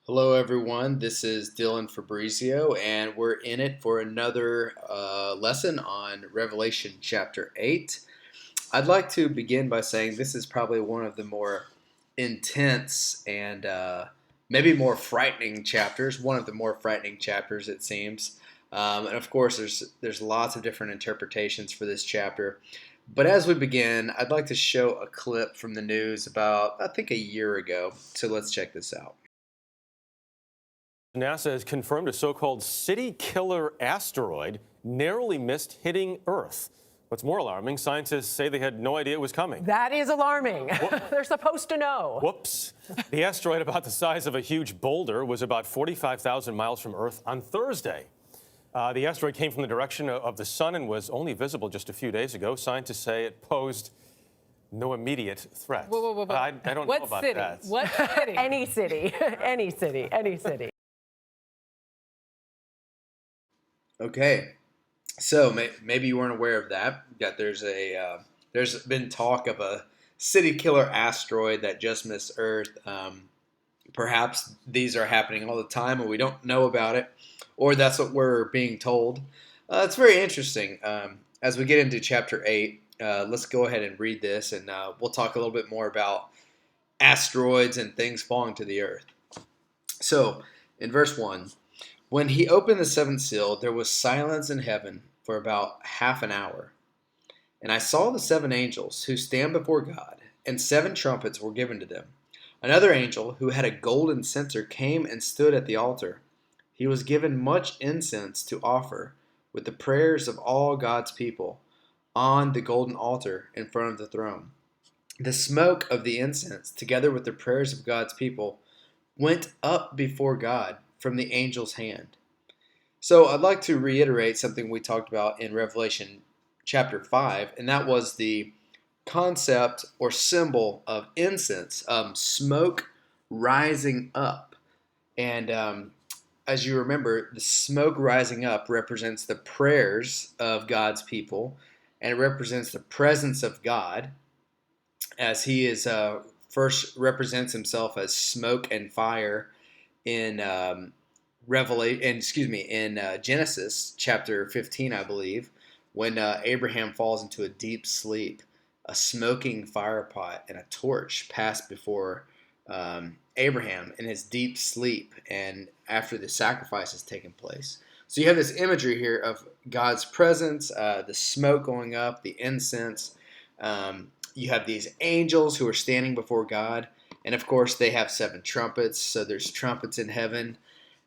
Hello, everyone. This is Dylan Fabrizio, and we're in it for another lesson on Revelation chapter 8. I'd like to begin by saying this is probably one of the more intense and maybe more frightening chapters, one of the more frightening chapters, it seems. And of course, there's lots of different interpretations for this chapter. But as we begin, I'd like to show a clip from the news about, I think, a year ago. So let's check this out. NASA has confirmed a so-called city killer asteroid narrowly missed hitting Earth. What's more alarming, scientists say they had no idea it was coming. That is alarming. They're supposed to know. Whoops. The asteroid, about the size of a huge boulder, was about 45,000 miles from Earth on Thursday. The asteroid came from the direction of the sun and was only visible just a few days ago. Scientists say it posed no immediate threat. Whoa. I don't know about that. What city? Any city, any city, any city. Okay, so maybe you weren't aware of that. There's been talk of a city killer asteroid that just missed Earth. Perhaps these are happening all the time and we don't know about it, or that's what we're being told. It's very interesting. As we get into chapter 8, let's go ahead and read this, and we'll talk a little bit more about asteroids and things falling to the Earth. So, in verse 1. When he opened the seventh seal, there was silence in heaven for about half an hour. And I saw the seven angels who stand before God, and seven trumpets were given to them. Another angel who had a golden censer came and stood at the altar. He was given much incense to offer with the prayers of all God's people on the golden altar in front of the throne. The smoke of the incense, together with the prayers of God's people, went up before God from the angel's hand. So I'd like to reiterate something we talked about in Revelation chapter 5, and that was the concept or symbol of incense, smoke rising up. And as you remember, the smoke rising up represents the prayers of God's people, and it represents the presence of God, as he is first represents himself as smoke and fire in Genesis chapter 15, I believe, when Abraham falls into a deep sleep. A smoking fire pot and a torch passed before Abraham in his deep sleep, and after the sacrifice has taken place. So you have this imagery here of God's presence, the smoke going up, the incense. You have these angels who are standing before God. And of course, they have seven trumpets, so there's trumpets in heaven,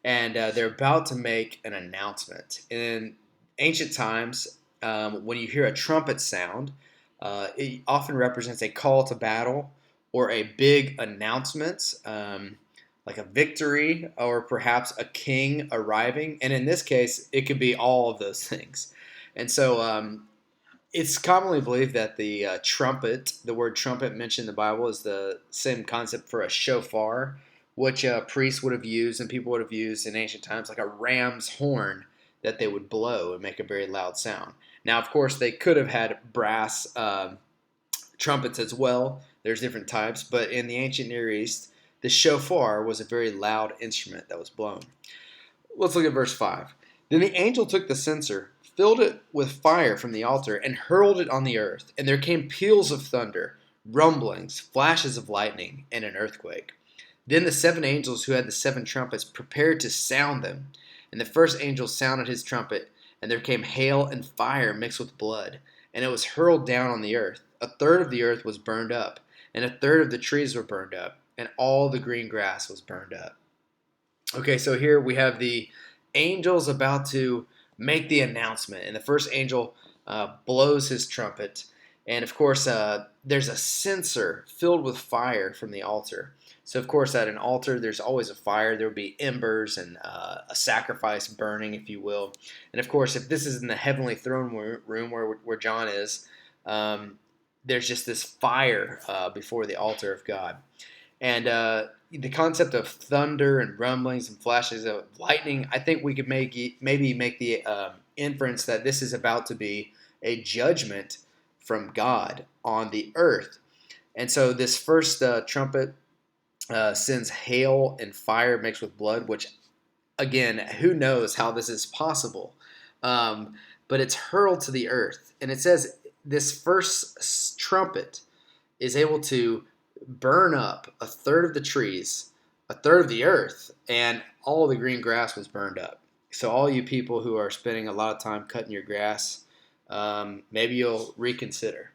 and they're about to make an announcement. In ancient times, when you hear a trumpet sound, it often represents a call to battle or a big announcement, like a victory or perhaps a king arriving. And in this case, it could be all of those things. And so it's commonly believed that the trumpet, the word trumpet mentioned in the Bible, is the same concept for a shofar, which priests would have used and people would have used in ancient times, like a ram's horn that they would blow and make a very loud sound. Now, of course, they could have had brass trumpets as well. There's different types, but in the ancient Near East, the shofar was a very loud instrument that was blown. Let's look at verse 5. Then the angel took the censer, filled it with fire from the altar, and hurled it on the earth. And there came peals of thunder, rumblings, flashes of lightning, and an earthquake. Then the seven angels who had the seven trumpets prepared to sound them. And the first angel sounded his trumpet, and there came hail and fire mixed with blood, and it was hurled down on the earth. A third of the earth was burned up, and a third of the trees were burned up, and all the green grass was burned up. Okay, so here we have the angels about to make the announcement, and the first angel blows his trumpet, and of course there's a censer filled with fire from the altar. So of course at an altar there's always a fire. There would be embers and a sacrifice burning, if you will. And of course, if this is in the heavenly throne room where John is, there's just this fire before the altar of God. And the concept of thunder and rumblings and flashes of lightning, I think we could maybe make the inference that this is about to be a judgment from God on the earth. And so this first trumpet sends hail and fire mixed with blood, which, again, who knows how this is possible. But it's hurled to the earth. And it says this first trumpet is able to burn up a third of the trees, a third of the earth, and all of the green grass was burned up. So all you people who are spending a lot of time cutting your grass, maybe you'll reconsider.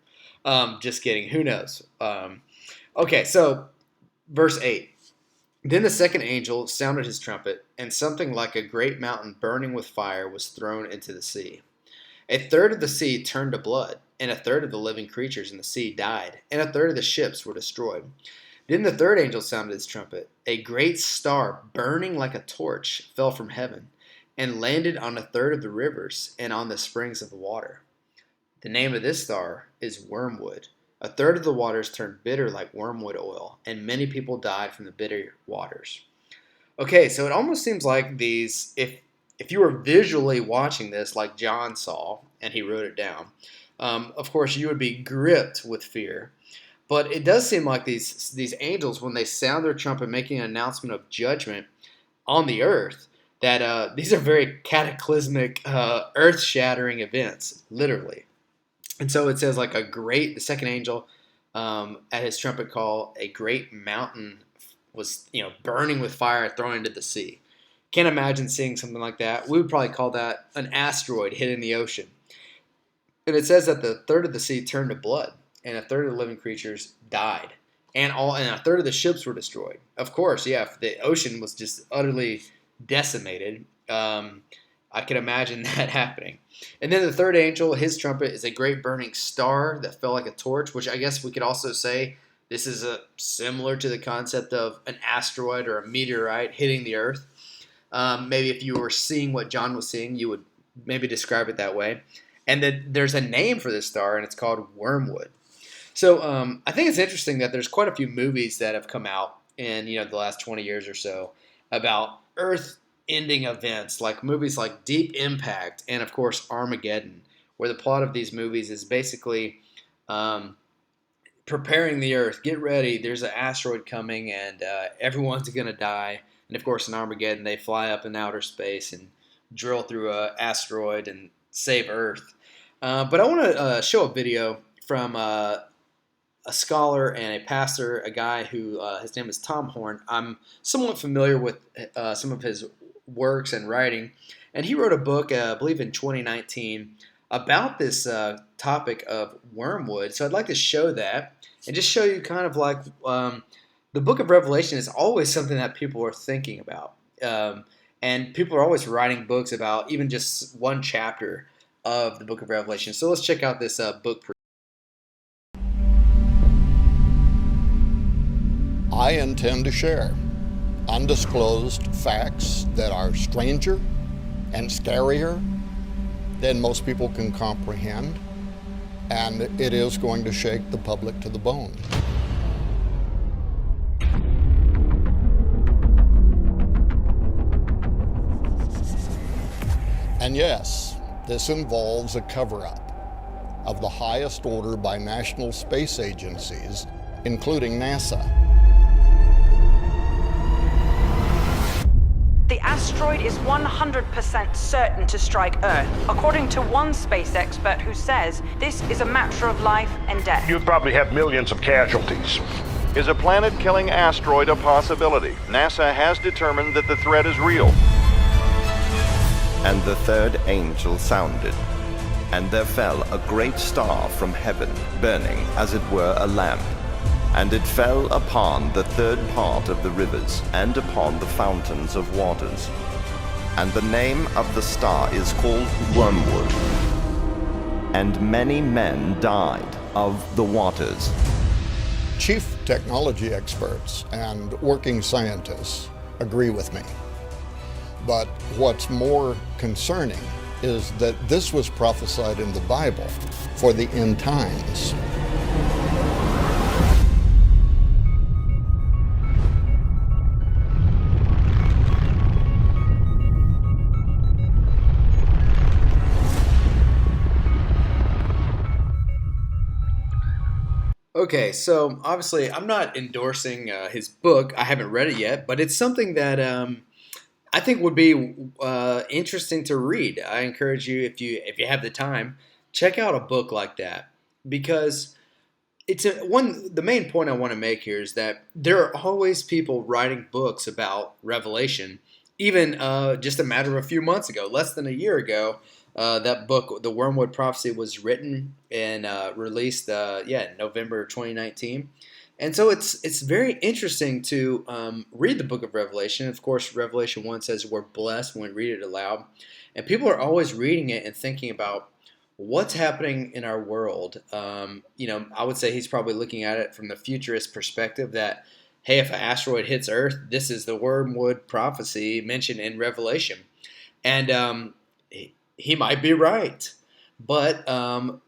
Just kidding. Who knows? Okay, so verse 8. Then the second angel sounded his trumpet, and something like a great mountain burning with fire was thrown into the sea. A third of the sea turned to blood, and a third of the living creatures in the sea died, and a third of the ships were destroyed. Then the third angel sounded his trumpet. A great star, burning like a torch, fell from heaven, and landed on a third of the rivers and on the springs of the water. The name of this star is Wormwood. A third of the waters turned bitter like wormwood oil, and many people died from the bitter waters. Okay, so it almost seems like these, if you were visually watching this like John saw, and he wrote it down, of course you would be gripped with fear. But it does seem like these angels, when they sound their trumpet making an announcement of judgment on the earth, that these are very cataclysmic, earth-shattering events, literally. And so it says like the second angel at his trumpet call, a great mountain was burning with fire thrown into the sea. Can't imagine seeing something like that. We would probably call that an asteroid hitting the ocean. And it says that the third of the sea turned to blood, and a third of the living creatures died, and a third of the ships were destroyed. Of course, yeah, if the ocean was just utterly decimated, I can imagine that happening. And then the third angel, his trumpet is a great burning star that fell like a torch, which I guess we could also say this is similar to the concept of an asteroid or a meteorite hitting the earth. Maybe if you were seeing what John was seeing, you would maybe describe it that way. And then there's a name for this star, and it's called Wormwood. So I think it's interesting that there's quite a few movies that have come out in the last 20 years or so about Earth-ending events, like movies like Deep Impact and, of course, Armageddon, where the plot of these movies is basically preparing the Earth. Get ready, there's an asteroid coming, and everyone's going to die. And, of course, in Armageddon, they fly up in outer space and drill through an asteroid and save Earth. But I want to show a video from a scholar and a pastor, a guy who his name is Tom Horn. I'm somewhat familiar with some of his works and writing, and he wrote a book, I believe in 2019, about this topic of wormwood. So I'd like to show that and just show you kind of like the book of Revelation is always something that people are thinking about, and people are always writing books about even just one chapter of the book of Revelation. So let's check out this book. I intend to share undisclosed facts that are stranger and scarier than most people can comprehend, and it is going to shake the public to the bone. And yes, this involves a cover-up of the highest order by national space agencies, including NASA. The asteroid is 100% certain to strike Earth, according to one space expert who says this is a matter of life and death. You'd probably have millions of casualties. Is a planet-killing asteroid a possibility? NASA has determined that the threat is real. And the third angel sounded, and there fell a great star from heaven, burning as it were a lamp. And it fell upon the third part of the rivers, and upon the fountains of waters. And the name of the star is called Wormwood. And many men died of the waters. Chief technology experts and working scientists agree with me. But what's more concerning is that this was prophesied in the Bible for the end times. Okay, so obviously I'm not endorsing his book. I haven't read it yet, but it's something that I think would be interesting to read. I encourage you, if you have the time, check out a book like that because the main point I want to make here is that there are always people writing books about Revelation. Even just a matter of a few months ago, less than a year ago, that book, The Wormwood Prophecy, was written and released, November 2019. And so it's very interesting to read the book of Revelation. Of course, Revelation 1 says we're blessed when we read it aloud. And people are always reading it and thinking about what's happening in our world. I would say he's probably looking at it from the futurist perspective that, hey, if an asteroid hits Earth, this is the wormwood prophecy mentioned in Revelation. And he might be right. But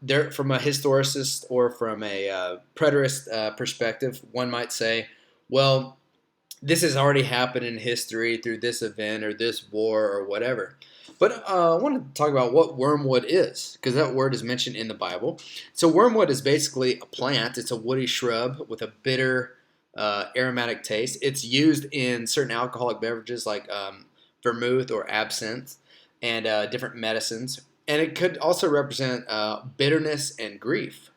there, from a historicist or from a preterist perspective, one might say, well, this has already happened in history through this event or this war or whatever. But I want to talk about what wormwood is, because that word is mentioned in the Bible. So wormwood is basically a plant. It's a woody shrub with a bitter, aromatic taste. It's used in certain alcoholic beverages like vermouth or absinthe and different medicines. And it could also represent bitterness and grief.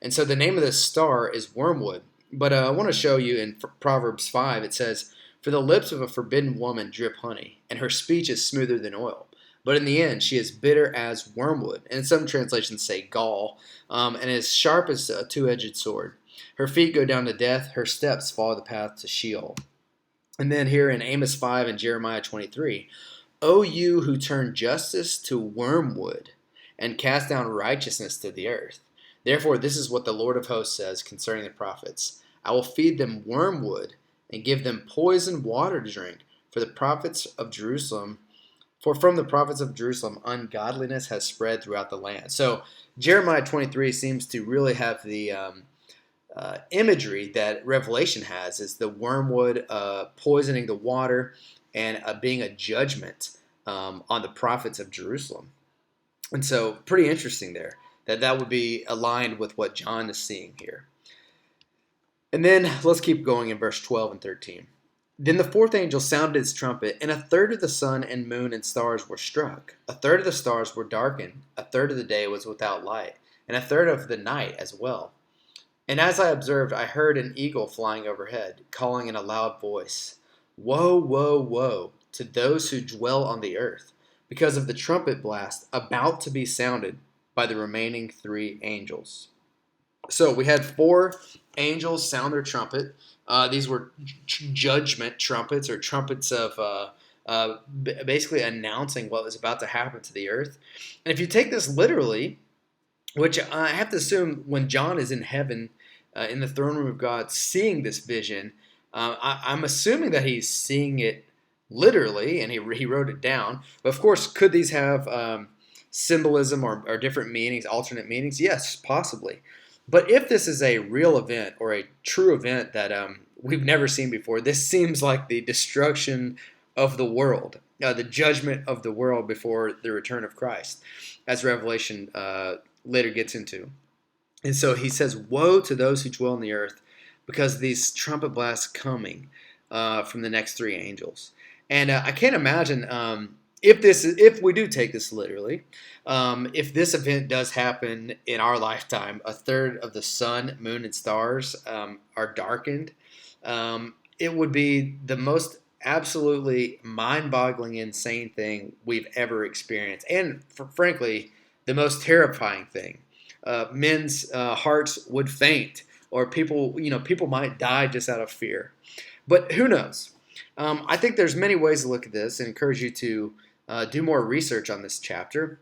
And so the name of this star is wormwood. But I want to show you in Proverbs 5, it says, "For the lips of a forbidden woman drip honey, and her speech is smoother than oil. But in the end, she is bitter as wormwood." And some translations say gall, and as sharp as a two-edged sword. Her feet go down to death, her steps follow the path to Sheol. And then here in Amos 5 and Jeremiah 23, "O you who turn justice to wormwood and cast down righteousness to the earth. Therefore, this is what the Lord of hosts says concerning the prophets. I will feed them wormwood and give them poisoned water to drink. For the prophets of Jerusalem, for from the prophets of Jerusalem, ungodliness has spread throughout the land." So Jeremiah 23 seems to really have the imagery that Revelation has, is the wormwood poisoning the water and being a judgment on the prophets of Jerusalem. And so pretty interesting there that would be aligned with what John is seeing here. And then let's keep going in verse 12 and 13. "Then the fourth angel sounded his trumpet, and a third of the sun and moon and stars were struck. A third of the stars were darkened, a third of the day was without light, and a third of the night as well. And as I observed, I heard an eagle flying overhead, calling in a loud voice, 'Woe, woe, woe to those who dwell on the earth, because of the trumpet blast about to be sounded by the remaining three angels.'" So we had four angels sound their trumpet. These were judgment trumpets, or trumpets of basically announcing what was about to happen to the earth. And if you take this literally, which I have to assume when John is in heaven, in the throne room of God, seeing this vision, I'm assuming that he's seeing it literally, and he wrote it down. But of course, could these have symbolism or different meanings, alternate meanings? Yes, possibly. But if this is a real event or a true event that we've never seen before, this seems like the destruction of the world, the judgment of the world before the return of Christ, as Revelation later gets into. And so he says, "Woe to those who dwell on the earth, because of these trumpet blasts coming from the next three angels." And I can't imagine if we do take this literally, if this event does happen in our lifetime, a third of the sun, moon, and stars are darkened, it would be the most absolutely mind-boggling, insane thing we've ever experienced, and frankly, the most terrifying thing. Men's hearts would faint, or people might die just out of fear. But who knows? I think there's many ways to look at this, and encourage you to do more research on this chapter.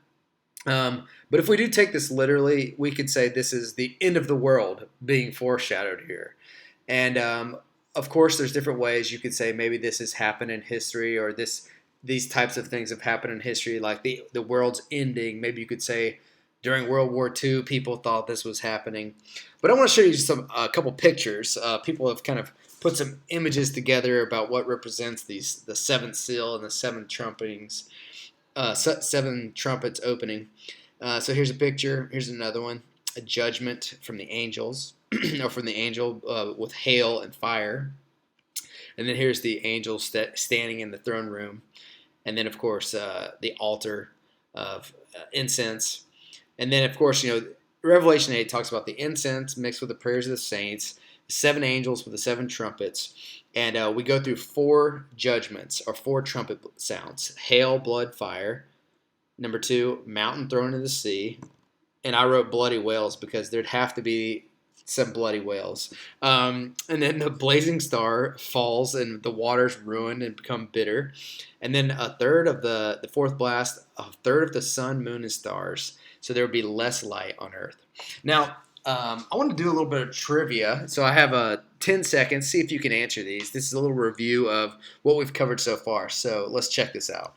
But if we do take this literally, we could say this is the end of the world being foreshadowed here. And of course, there's different ways you could say maybe this has happened in history, or these types of things have happened in history, like the world's ending. Maybe you could say during World War II, people thought this was happening. But I want to show you a couple pictures. People have kind of put some images together about what represents the seventh seal and the seven trumpets opening. So here's a picture. Here's another one, a judgment from the angels. or from the angel with hail and fire. And then here's the angel standing in the throne room. And then, of course, the altar of incense. And then, of course, Revelation 8 talks about the incense mixed with the prayers of the saints, 7 angels with the 7 trumpets. And we go through 4 judgments, or 4 trumpet sounds. Hail, blood, fire. Number 2, mountain thrown into the sea. And I wrote bloody whales because there'd have to be some bloody whales. And then the blazing star falls and the waters ruin and become bitter. And then a third of the fourth blast, a third of the sun, moon, and stars. So there would be less light on earth. Now, I want to do a little bit of trivia. So I have 10 seconds. See if you can answer these. This is a little review of what we've covered so far. So let's check this out.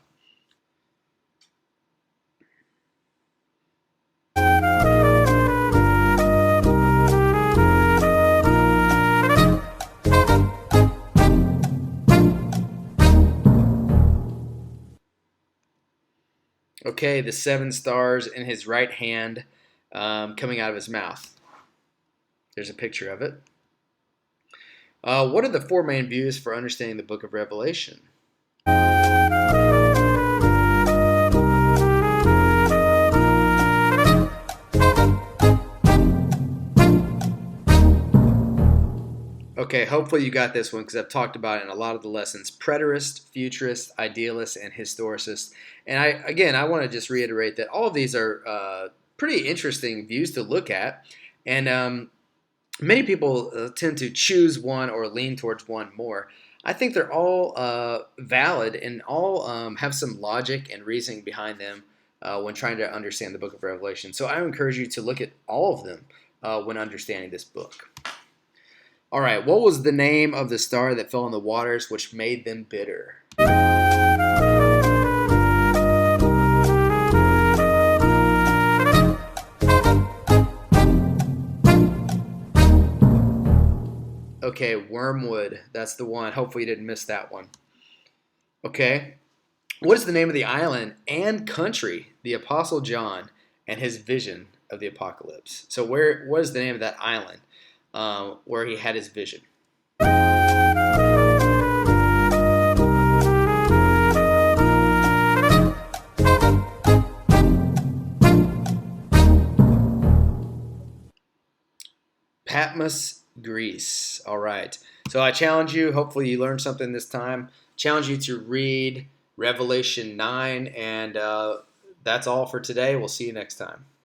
Okay, the 7 stars in his right hand coming out of his mouth. There's a picture of it. What are the 4 main views for understanding the book of Revelation? Okay, hopefully you got this one because I've talked about it in a lot of the lessons. Preterist, futurist, idealist, and historicist. And I want to just reiterate that all of these are pretty interesting views to look at. And many people tend to choose one or lean towards one more. I think they're all valid and all have some logic and reasoning behind them when trying to understand the book of Revelation. So I encourage you to look at all of them when understanding this book. All right, what was the name of the star that fell in the waters which made them bitter? Okay, wormwood. That's the one. Hopefully you didn't miss that one. Okay. What is the name of the island and country the Apostle John and his vision of the apocalypse? So what is the name of that island where he had his vision? Patmos, Greece. All right. So I challenge you, hopefully you learned something this time, challenge you to read Revelation 9, and that's all for today. We'll see you next time.